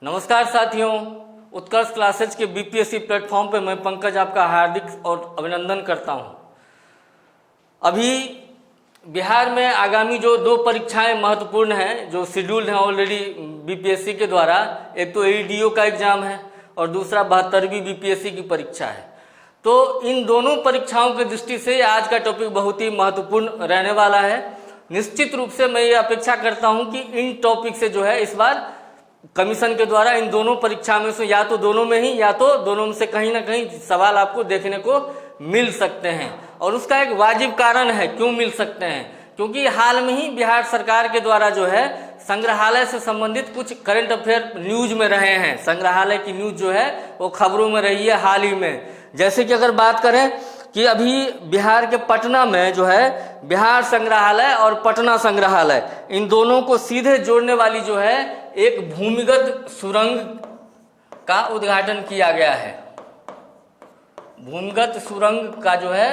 नमस्कार साथियों, उत्कर्ष क्लासेज के बीपीएससी प्लेटफॉर्म पे मैं पंकज आपका हार्दिक और अभिनंदन करता हूं। अभी बिहार में आगामी जो दो परीक्षाएं महत्वपूर्ण हैं जो शेड्यूल्ड हैं ऑलरेडी बीपीएससी के द्वारा, एक तो एईडीओ का एग्जाम है और दूसरा 72वीं बीपीएससी की परीक्षा है। तो इन दोनों परीक्षाओं की दृष्टि से आज का टॉपिक बहुत ही महत्वपूर्ण रहने वाला है। निश्चित रूप से मैं ये अपेक्षा करता हूं कि इन टॉपिक से जो है इस बार कमीशन के द्वारा इन दोनों परीक्षा में से या तो दोनों में ही या तो दोनों में से कहीं ना कहीं सवाल आपको देखने को मिल सकते हैं। और उसका एक वाजिब कारण है क्यों मिल सकते हैं, क्योंकि हाल में ही बिहार सरकार के द्वारा जो है संग्रहालय से संबंधित कुछ करंट अफेयर न्यूज में रहे हैं। संग्रहालय की न्यूज जो है वो खबरों में रही है हाल ही में। जैसे कि अगर बात करें कि अभी बिहार के पटना में जो है बिहार संग्रहालय और पटना संग्रहालय, इन दोनों को सीधे जोड़ने वाली जो है एक भूमिगत सुरंग का उद्घाटन किया गया है। भूमिगत सुरंग का जो है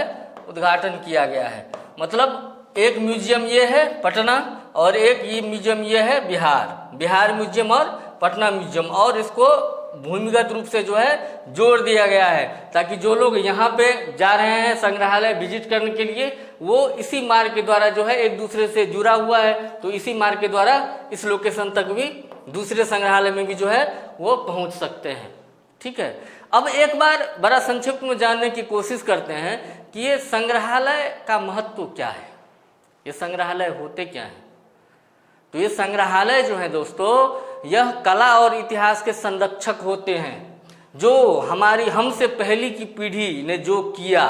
उद्घाटन किया गया है, मतलब एक म्यूजियम ये है पटना और एक ये म्यूजियम ये है बिहार म्यूजियम और पटना म्यूजियम, और इसको भूमिगत रूप से जो है जोड़ दिया गया है ताकि जो लोग यहाँ पे जा रहे हैं संग्रहालय विजिट करने के लिए वो इसी मार्ग के द्वारा जो है एक दूसरे से जुड़ा हुआ है, तो इसी मार्ग के द्वारा इस लोकेशन तक भी दूसरे संग्रहालय में भी जो है वो पहुंच सकते हैं। ठीक है, अब एक बार बड़ा संक्षिप्त में जानने की कोशिश करते हैं कि ये संग्रहालय का महत्व क्या है, ये संग्रहालय होते क्या है। तो ये संग्रहालय जो है दोस्तों, यह कला और इतिहास के संरक्षक होते हैं। जो हमारी हमसे पहले की पीढ़ी ने जो किया,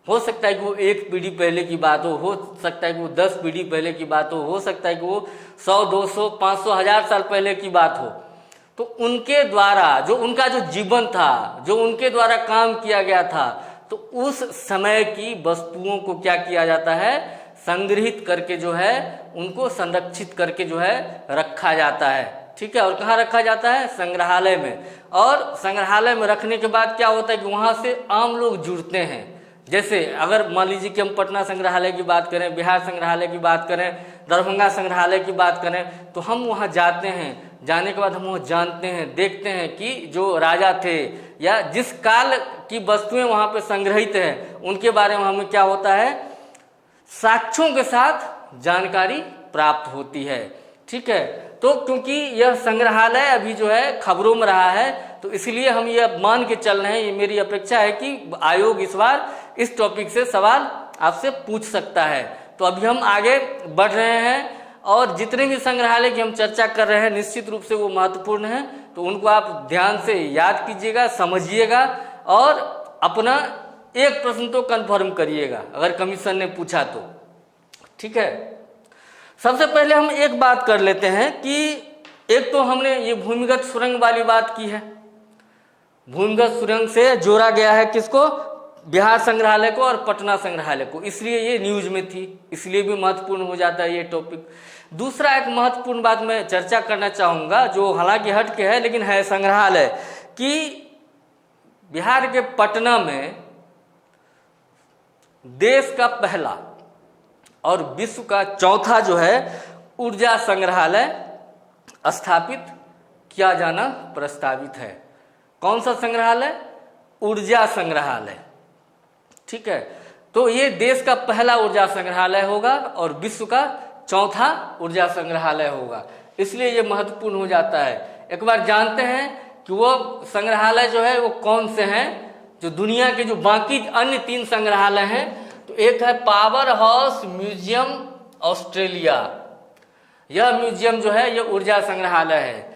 हो सकता है कि वो एक पीढ़ी पहले की बात हो सकता है कि वो 10 पीढ़ी पहले की बात हो सकता है कि वो 100, 200, 500, 1000 साल पहले की बात हो, तो उनके द्वारा जो उनका जो जीवन था, जो उनके द्वारा काम किया गया था, तो उस समय की वस्तुओं को क्या किया जाता है, संग्रहित करके जो है उनको संरक्षित करके जो है रखा जाता है। ठीक है, और कहाँ रखा जाता है, संग्रहालय में। और संग्रहालय में रखने के बाद क्या होता है कि वहां से आम लोग जुड़ते हैं। जैसे अगर मान लीजिए कि हम पटना संग्रहालय की बात करें, बिहार संग्रहालय की बात करें, दरभंगा संग्रहालय की बात करें, तो हम वहां जाते हैं। जाने के बाद हम वहां जानते हैं, देखते हैं कि जो राजा थे या जिस काल की वस्तुएं वहां पे संग्रहित है उनके बारे में हमें क्या होता है, साक्ष्यों के साथ जानकारी प्राप्त होती है। ठीक है, तो क्योंकि यह संग्रहालय अभी जो है खबरों में रहा है, तो इसलिए हम ये मान के चल रहे हैं, ये मेरी अपेक्षा है कि आयोग इस बार इस टॉपिक से सवाल आपसे पूछ सकता है। तो अभी हम आगे बढ़ रहे हैं और जितने भी संग्रहालय की हम चर्चा कर रहे हैं निश्चित रूप से वो महत्वपूर्ण है, तो उनको आप ध्यान से याद कीजिएगा, समझिएगा और अपना एक प्रश्न तो कंफर्म करिएगा अगर कमीशन ने पूछा तो। ठीक है, सबसे पहले हम एक बात कर लेते हैं कि एक तो हमने ये भूमिगत सुरंग वाली बात की है, भूमिगत सुरंग से जोड़ा गया है किसको, बिहार संग्रहालय को और पटना संग्रहालय को, इसलिए ये न्यूज में थी, इसलिए भी महत्वपूर्ण हो जाता है ये टॉपिक। दूसरा एक महत्वपूर्ण बात मैं चर्चा करना चाहूंगा जो हालांकि हट के है लेकिन है संग्रहालय, कि बिहार के पटना में देश का पहला और विश्व का चौथा जो है ऊर्जा संग्रहालय स्थापित किया जाना प्रस्तावित है। कौन सा संग्रहालय, ऊर्जा संग्रहालय। ठीक है, तो ये देश का पहला ऊर्जा संग्रहालय होगा और विश्व का चौथा ऊर्जा संग्रहालय होगा, इसलिए ये महत्वपूर्ण हो जाता है। एक बार जानते हैं कि वो संग्रहालय जो है वो कौन से हैं, जो दुनिया के जो बाकी अन्य 3 संग्रहालय हैं। तो एक है पावर हाउस म्यूजियम ऑस्ट्रेलिया, यह म्यूजियम जो है यह ऊर्जा संग्रहालय है।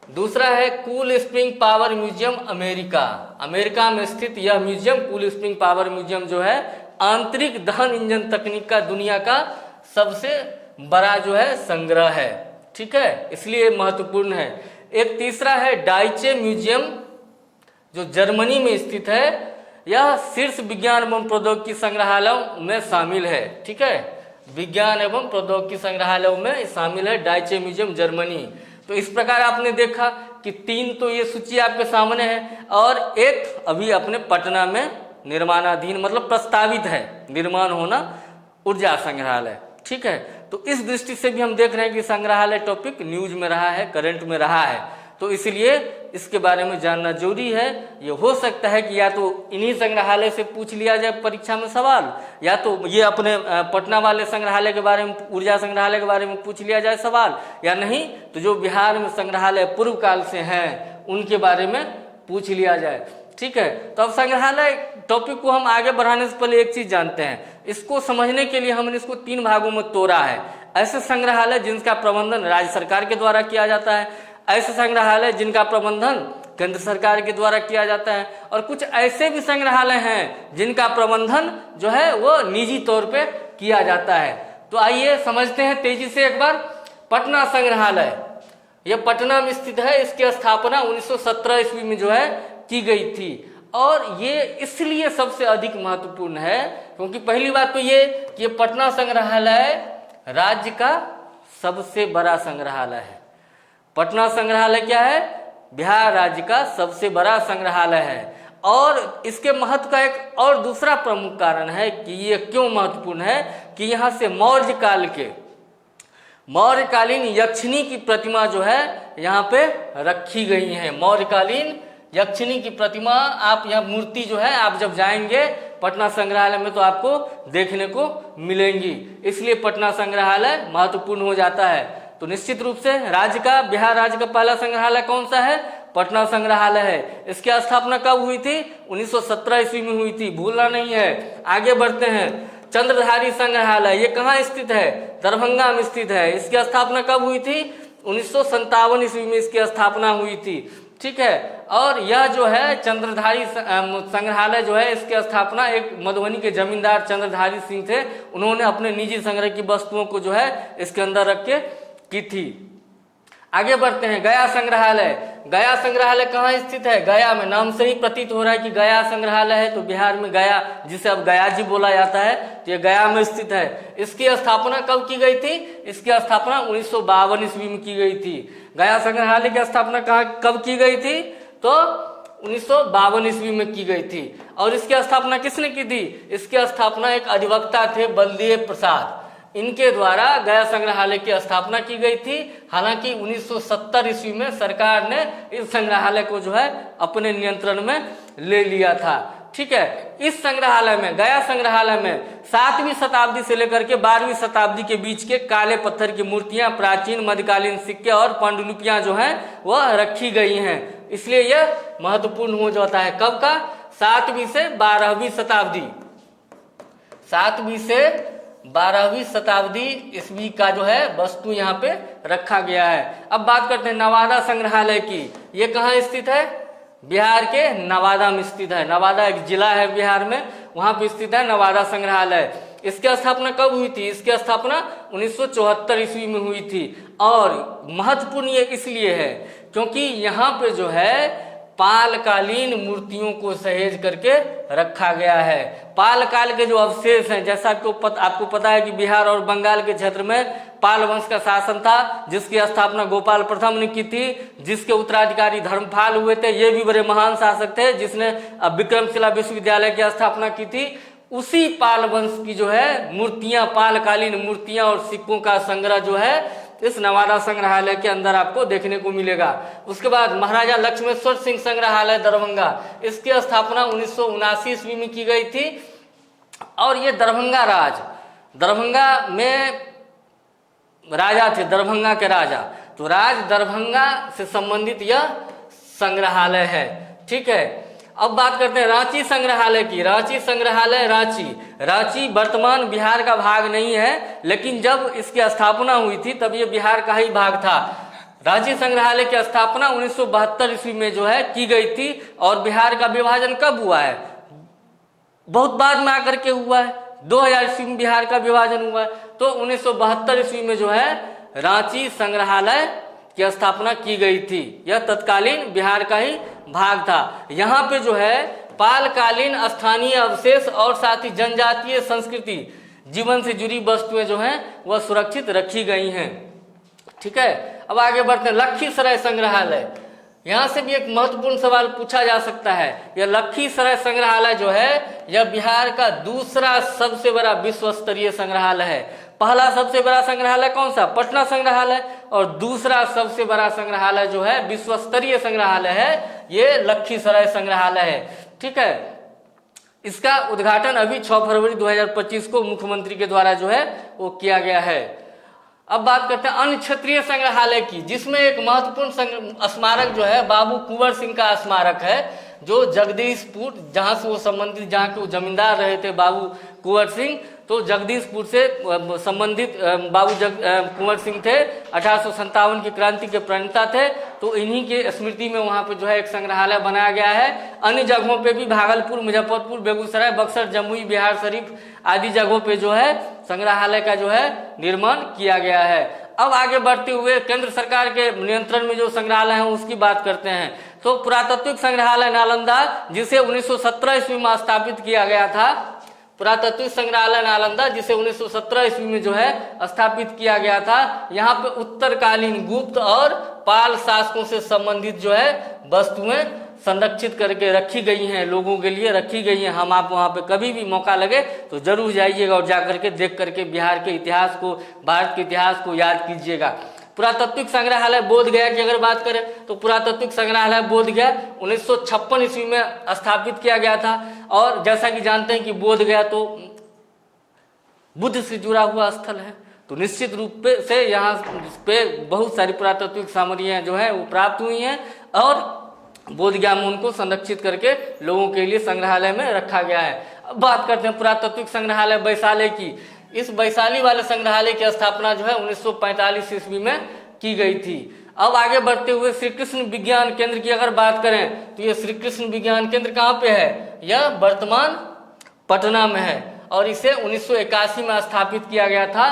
दूसरा है cool spring power museum America में स्थित यह museum, cool spring power museum जो है आंतरिक दहन इंजन तकनीक का दुनिया का सबसे बड़ा जो है संग्रह है। ठीक है, इसलिए महत्वपूर्ण है। एक तीसरा है डाइचे म्यूजियम जो जर्मनी में स्थित है, यह शीर्ष विज्ञान एवं प्रौद्योगिकी संग्रहालयों में शामिल है। ठीक है, विज्ञान एवं प्रौद्योगिकी संग्रहालयों में शामिल है डाइचे म्यूजियम जर्मनी। तो इस प्रकार आपने देखा कि 3 तो ये सूची आपके सामने है और एक अभी अपने पटना में निर्माणाधीन मतलब प्रस्तावित है निर्माण होना ऊर्जा संग्रहालय। ठीक है, तो इस दृष्टि से भी हम देख रहे हैं कि संग्रहालय टॉपिक न्यूज में रहा है, करंट में रहा है। तो इसलिए इसके बारे में जानना जरूरी है। ये हो सकता है कि या तो इन्हीं संग्रहालय से पूछ लिया जाए परीक्षा में सवाल, या तो ये अपने पटना वाले संग्रहालय के बारे में, ऊर्जा संग्रहालय के बारे में पूछ लिया जाए सवाल, या नहीं तो जो बिहार में संग्रहालय पूर्व काल से हैं उनके बारे में पूछ लिया जाए। ठीक है, तो अब संग्रहालय टॉपिक को हम आगे बढ़ाने से पहले एक चीज जानते हैं। इसको समझने के लिए हमने इसको 3 भागों में तोड़ा है। ऐसे संग्रहालय जिनका प्रबंधन राज्य सरकार के द्वारा किया जाता है, ऐसे संग्रहालय जिनका प्रबंधन केंद्र सरकार के द्वारा किया जाता है, और कुछ ऐसे भी संग्रहालय हैं जिनका प्रबंधन जो है वो निजी तौर पे किया जाता है। तो आइए समझते हैं तेजी से एक बार। पटना संग्रहालय, यह पटना में स्थित है। इसकी स्थापना 1917 ईस्वी में जो है की गई थी, और ये इसलिए सबसे अधिक महत्वपूर्ण है क्योंकि पहली बात तो ये कि ये पटना संग्रहालय राज्य का सबसे बड़ा संग्रहालय है। पटना संग्रहालय क्या है? बिहार राज्य का सबसे बड़ा संग्रहालय है। और इसके महत्व का एक और दूसरा प्रमुख कारण है कि ये क्यों महत्वपूर्ण है कि यहाँ से मौर्यकालीन यक्षिणी की प्रतिमा जो है यहाँ पे रखी गई है। मौर्यकालीन यक्षिणी की प्रतिमा, आप यहाँ मूर्ति जो है आप जब जाएंगे पटना संग्रहालय में तो आपको देखने को मिलेंगी, इसलिए पटना संग्रहालय महत्वपूर्ण हो जाता है। तो निश्चित रूप से बिहार राज्य का पहला संग्रहालय कौन सा है? पटना संग्रहालय है। इसकी स्थापना कब हुई थी? 1917 ईस्वी में हुई थी, भूलना नहीं है। आगे बढ़ते हैं। चंद्रधारी संग्रहालय, ये कहाँ स्थित है? दरभंगा में स्थित है। इसकी स्थापना कब हुई थी? 1957 ईस्वी में इसकी स्थापना हुई थी। ठीक है, और यह जो है चंद्रधारी संग्रहालय जो है इसकी स्थापना एक मधुबनी के जमींदार चंद्रधारी सिंह थे, उन्होंने अपने निजी संग्रह की वस्तुओं को जो है इसके अंदर रख के की थी। आगे बढ़ते हैं। गया संग्रहालय, गया संग्रहालय कहाँ स्थित है? गया में। नाम से ही प्रतीत हो रहा है कि गया संग्रहालय है, तो बिहार में गया, जिसे अब गया जी बोला जाता है, तो ये गया में स्थित है। इसकी स्थापना कब की गई थी? इसकी स्थापना 1952 ईस्वी में की गई थी। गया संग्रहालय की स्थापना कब की गई थी? तो 1952 ईस्वी में की गई थी। और इसकी स्थापना किसने की थी? इसकी स्थापना एक अधिवक्ता थे, बलदेव प्रसाद, इनके द्वारा गया संग्रहालय की स्थापना की गई थी। हालांकि 1970 ईस्वी में सरकार ने इस संग्रहालय को जो है अपने नियंत्रण में ले लिया था। ठीक है, इस संग्रहालय में, गया संग्रहालय में 7वीं शताब्दी से लेकर के 12वीं शताब्दी के बीच के काले पत्थर की मूर्तियां, प्राचीन मध्यकालीन सिक्के और पांडुलिपियां जो हैं वह रखी गई हैं। इसलिए यह महत्वपूर्ण हो जाता है। कब का? 7वीं से 12वीं शताब्दी, 7वीं से 12वीं शताब्दी ईस्वी का जो है वस्तु यहाँ पे रखा गया है। अब बात करते हैं नवादा संग्रहालय की। ये कहाँ स्थित है? बिहार के नवादा में स्थित है। नवादा एक जिला है बिहार में, वहां पे स्थित है नवादा संग्रहालय। इसकी स्थापना कब हुई थी? इसकी स्थापना 1974 ईस्वी में हुई थी। और महत्वपूर्ण ये इसलिए है क्योंकि यहाँ पे जो है पालकालीन मूर्तियों को सहेज करके रखा गया है। पाल काल के जो अवशेष हैं, जैसा आपको पता है कि बिहार और बंगाल के क्षेत्र में पाल वंश का शासन था, जिसकी स्थापना गोपाल प्रथम ने की थी, जिसके उत्तराधिकारी धर्मपाल हुए थे। ये भी बड़े महान शासक थे, जिसने विक्रमशिला विश्वविद्यालय की स्थापना की थी। उसी पाल वंश की जो है मूर्तियां, पालकालीन मूर्तियां और सिक्कों का संग्रह जो है इस नवादा संग्रहालय के अंदर आपको देखने को मिलेगा। उसके बाद महाराजा लक्ष्मेश्वर सिंह संग्रहालय दरभंगा, इसकी स्थापना 1979 ईस्वी में की गई थी। और ये दरभंगा में राजा थे, दरभंगा के राजा, तो दरभंगा से संबंधित यह संग्रहालय है। ठीक है, अब बात करते हैं रांची संग्रहालय की। रांची संग्रहालय, रांची वर्तमान बिहार का भाग नहीं है, लेकिन जब इसकी स्थापना हुई थी तब ये बिहार का ही भाग था। रांची संग्रहालय की स्थापना 1972 ईस्वी में जो है की गई थी। और बिहार का विभाजन कब हुआ है? बहुत बाद में आकर के हुआ है, 2000 ईस्वी में बिहार का विभाजन हुआ है। तो 1972 ईस्वी में जो है रांची संग्रहालय की स्थापना की गई थी। यह तत्कालीन बिहार का ही भाग था। यहाँ पे जो है पालकालीन स्थानीय अवशेष और साथ ही जनजातीय संस्कृति, जीवन से जुड़ी वस्तुएं जो हैं वह सुरक्षित रखी गई हैं। ठीक है, अब आगे बढ़ते हैं। लखीसराय संग्रहालय, यहाँ से भी एक महत्वपूर्ण सवाल पूछा जा सकता है। यह लखीसराय संग्रहालय जो है यह बिहार का दूसरा सबसे बड़ा विश्व स्तरीय संग्रहालय है। पहला सबसे बड़ा संग्रहालय कौन सा? पटना संग्रहालय। और दूसरा सबसे बड़ा संग्रहालय जो है, विश्व स्तरीय संग्रहालय है, ये लखीसराय संग्रहालय है। ठीक है, इसका उद्घाटन अभी 6 फरवरी 2025 को मुख्यमंत्री के द्वारा जो है वो किया गया है। अब बात करते हैं अन्य क्षेत्रीय संग्रहालय की, जिसमें एक महत्वपूर्ण स्मारक जो है बाबू कुंवर सिंह का स्मारक है, जो जगदीशपुर, जहां से वो संबंधित, जहां के वो जमींदार रहे थे बाबू कुंवर सिंह, तो जगदीशपुर से संबंधित बाबू कुंवर सिंह थे। 1857 की क्रांति के प्रणेता थे, तो इन्हीं के स्मृति में वहां पे जो है एक संग्रहालय बनाया गया है। अन्य जगहों पे भी भागलपुर, मुजफ्फरपुर, बेगूसराय, बक्सर, जमुई, बिहार शरीफ आदि जगहों पे जो है संग्रहालय का जो है निर्माण किया गया है। अब आगे बढ़ते हुए केंद्र सरकार के नियंत्रण में जो संग्रहालय है उसकी बात करते हैं। तो पुरातात्विक संग्रहालय नालंदा, जिसे 1917 ईस्वी में स्थापित किया गया था, पुरातात्विक संग्रहालय नालंदा जिसे 1917 ईस्वी में जो है स्थापित किया गया था। यहाँ पे उत्तरकालीन गुप्त और पाल शासकों से संबंधित जो है वस्तुएं संरक्षित करके रखी गई हैं, लोगों के लिए रखी गई हैं। हम आप वहाँ पे कभी भी मौका लगे तो जरूर जाइएगा और जा करके देख करके बिहार के इतिहास को, भारत के इतिहास को याद कीजिएगा। पुरातात्विक संग्रहालय बोधगया की अगर बात करें तो पुरातात्विक संग्रहालय बोधगया 1956 ईस्वी में स्थापित किया गया था। और जैसा कि जानते हैं कि बोधगया तो बुद्ध से जुड़ा हुआ स्थल है, तो निश्चित रूप से यहाँ पे बहुत सारी पुरातात्विक सामग्रियां जो है वो प्राप्त हुई हैं और बोधगया में उनको संरक्षित करके लोगों के लिए संग्रहालय में रखा गया है। अब बात करते हैं पुरातात्विक संग्रहालय वैशाली की। इस वैशाली वाले संग्रहालय की स्थापना जो है 1945 ईस्वी में की गई थी। अब आगे बढ़ते हुए श्री कृष्ण विज्ञान केंद्र की अगर बात करें तो ये श्री कृष्ण विज्ञान केंद्र कहाँ पे है? यह वर्तमान पटना में है और इसे 1981 में स्थापित किया गया था।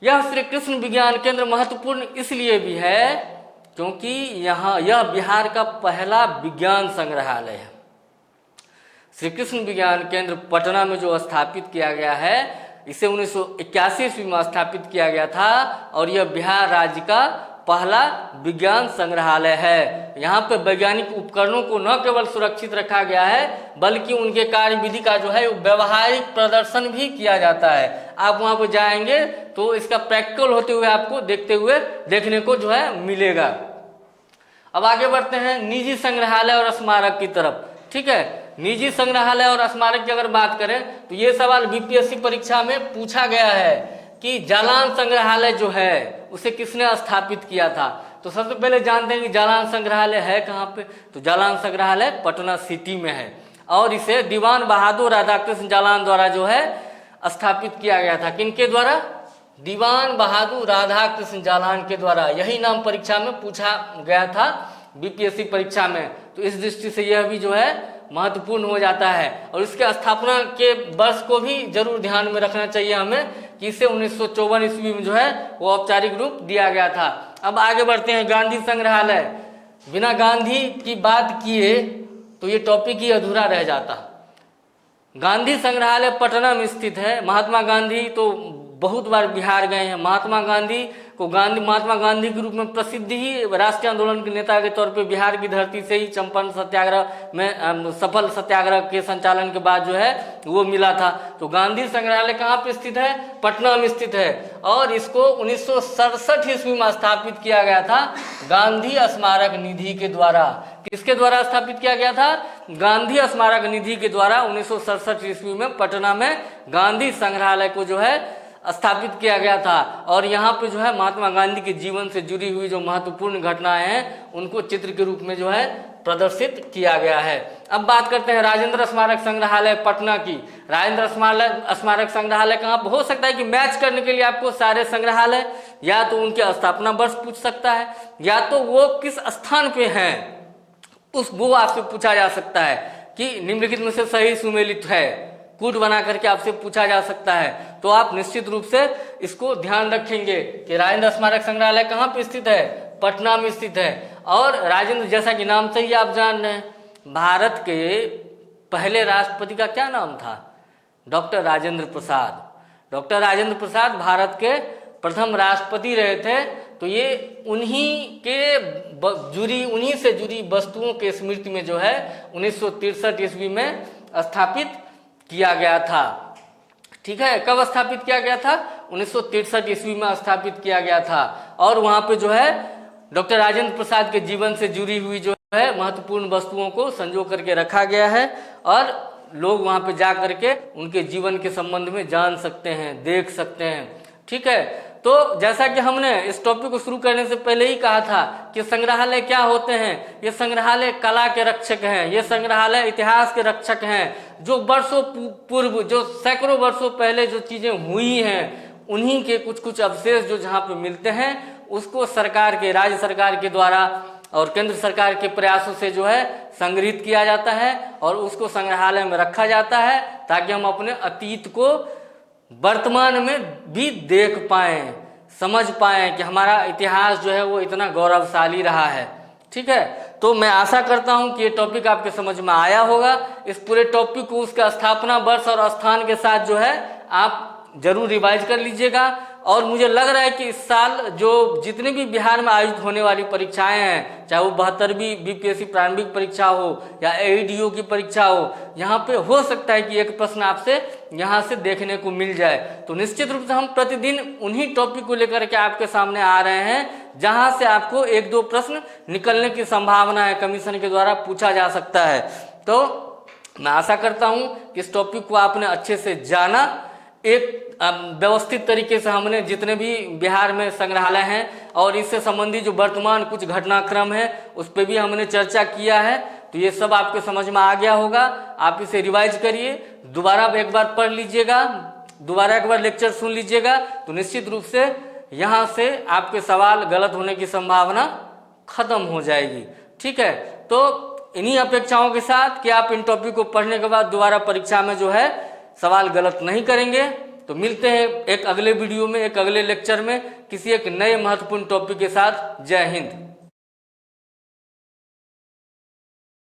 यह श्री कृष्ण विज्ञान केंद्र महत्वपूर्ण इसलिए भी है क्योंकि यह बिहार का पहला विज्ञान संग्रहालय है। श्री कृष्ण विज्ञान केंद्र पटना में जो स्थापित किया गया है, इसे 1981 ईस्वी में स्थापित किया गया था और यह बिहार राज्य का पहला विज्ञान संग्रहालय है। यहाँ पे वैज्ञानिक उपकरणों को न केवल सुरक्षित रखा गया है बल्कि उनके कार्य विधि का जो है व्यवहारिक प्रदर्शन भी किया जाता है। आप वहाँ पे जाएंगे तो इसका प्रैक्टिकल होते हुए आपको देखने को जो है मिलेगा। अब आगे बढ़ते हैं निजी संग्रहालय और स्मारक की तरफ। ठीक है, निजी संग्रहालय और स्मारक की अगर बात करें तो ये सवाल बीपीएससी परीक्षा में पूछा गया है कि जालान संग्रहालय जो है उसे किसने स्थापित किया था। तो सबसे पहले जानते हैं कि जालान संग्रहालय है कहाँ पे? तो जालान संग्रहालय पटना सिटी में है और इसे दीवान बहादुर राधाकृष्ण जालान द्वारा जो है स्थापित किया गया था। किनके द्वारा? दीवान बहादुर राधाकृष्ण जालान के द्वारा। यही नाम परीक्षा में पूछा गया था बीपीएससी परीक्षा में, तो इस दृष्टि से यह भी जो है महत्वपूर्ण हो जाता है। और इसके स्थापना के वर्ष को भी जरूर ध्यान में रखना चाहिए हमें कि इसे 1954 ईस्वी में जो है वो औपचारिक रूप दिया गया था। अब आगे बढ़ते हैं गांधी संग्रहालय। बिना गांधी की बात किए तो ये टॉपिक ही अधूरा रह जाता। गांधी संग्रहालय पटना में स्थित है। महात्मा गांधी तो बहुत बार बिहार गए हैं। महात्मा गांधी के रूप में प्रसिद्ध ही राष्ट्रीय आंदोलन के नेता के तौर पे बिहार की धरती से ही चंपारण सत्याग्रह में सफल सत्याग्रह के संचालन के बाद जो है वो मिला था। तो गांधी संग्रहालय कहाँ पे स्थित है? पटना में स्थित है और इसको 1967 ईस्वी में स्थापित किया गया था गांधी स्मारक निधि के द्वारा। किसके द्वारा स्थापित किया गया था? गांधी स्मारक निधि के द्वारा 1967 ईस्वी में पटना में गांधी संग्रहालय को जो है स्थापित किया गया था। और यहाँ पे जो है महात्मा गांधी के जीवन से जुड़ी हुई जो महत्वपूर्ण घटनाएं हैं उनको चित्र के रूप में जो है प्रदर्शित किया गया है। अब बात करते हैं राजेंद्र स्मारक संग्रहालय पटना की। राजेंद्र स्मारक संग्रहालय कहाँ पर? हो सकता है कि मैच करने के लिए आपको सारे संग्रहालय या तो उनके स्थापना वर्ष पूछ सकता है या तो वो किस स्थान पे हैं वो आपसे पूछा जा सकता है कि निम्नलिखित में से सही सुमेलित है, कूट बना करके आपसे पूछा जा सकता है। तो आप निश्चित रूप से इसको ध्यान रखेंगे कि राजेंद्र स्मारक संग्रहालय कहाँ पे स्थित है? पटना में स्थित है। और राजेंद्र, जैसा कि नाम से ही आप जान रहे हैं, भारत के पहले राष्ट्रपति का क्या नाम था? डॉक्टर राजेंद्र प्रसाद। डॉक्टर राजेंद्र प्रसाद भारत के प्रथम राष्ट्रपति रहे थे। तो ये उन्हीं से जुड़ी वस्तुओं के स्मृति में जो है 1963 ईस्वी में स्थापित किया गया था। ठीक है, कब स्थापित किया गया था? 1963 ईस्वी में स्थापित किया गया था। और वहाँ पे जो है डॉक्टर राजेंद्र प्रसाद के जीवन से जुड़ी हुई जो है महत्वपूर्ण वस्तुओं को संजो करके रखा गया है और लोग वहाँ पे जा करके उनके जीवन के संबंध में जान सकते हैं, देख सकते हैं। ठीक है, तो जैसा कि हमने इस टॉपिक को शुरू करने से पहले ही कहा था कि संग्रहालय क्या होते हैं। ये संग्रहालय कला के रक्षक हैं, ये संग्रहालय इतिहास के रक्षक हैं। जो वर्षों पूर्व, जो सैकड़ों वर्षों पहले जो चीजें हुई हैं, उन्हीं के कुछ कुछ अवशेष जो जहाँ पे मिलते हैं, उसको सरकार के, राज्य सरकार के द्वारा और केंद्र सरकार के प्रयासों से जो है संग्रहित किया जाता है और उसको संग्रहालय में रखा जाता है, ताकि हम अपने अतीत को वर्तमान में भी देख पाएं, समझ पाएं कि हमारा इतिहास जो है वो इतना गौरवशाली रहा है। ठीक है, तो मैं आशा करता हूं कि ये टॉपिक आपके समझ में आया होगा। इस पूरे टॉपिक को उसका स्थापना वर्ष और स्थान के साथ जो है आप जरूर रिवाइज कर लीजिएगा। और मुझे लग रहा है कि इस साल जो जितने भी बिहार में आयोजित होने वाली परीक्षाएं हैं, चाहे वो 72वीं बीपीएससी प्रारंभिक परीक्षा हो या एईडीओ की परीक्षा हो, यहाँ पे हो सकता है कि एक प्रश्न आपसे यहाँ से देखने को मिल जाए। तो निश्चित रूप से हम प्रतिदिन उन्हीं टॉपिक को लेकर के आपके सामने आ रहे हैं, जहाँ से आपको एक दो प्रश्न निकलने की संभावना है, कमीशन के द्वारा पूछा जा सकता है। तो मैं आशा करता हूँ कि इस टॉपिक को आपने अच्छे से जाना। एक व्यवस्थित तरीके से हमने जितने भी बिहार में संग्रहालय हैं और इससे संबंधित जो वर्तमान कुछ घटनाक्रम है उस पर भी हमने चर्चा किया है। तो ये सब आपके समझ में आ गया होगा। आप इसे रिवाइज करिए, दोबारा एक बार पढ़ लीजिएगा, दोबारा एक बार लेक्चर सुन लीजिएगा, तो निश्चित रूप से यहाँ से आपके सवाल गलत होने की संभावना खत्म हो जाएगी। ठीक है, तो इन्हीं अपेक्षाओं के साथ कि आप इन टॉपिक को पढ़ने के बाद दोबारा परीक्षा में जो है सवाल गलत नहीं करेंगे। तो मिलते हैं एक अगले वीडियो में, एक अगले लेक्चर में, किसी एक नए महत्वपूर्ण टॉपिक के साथ। जय हिंद।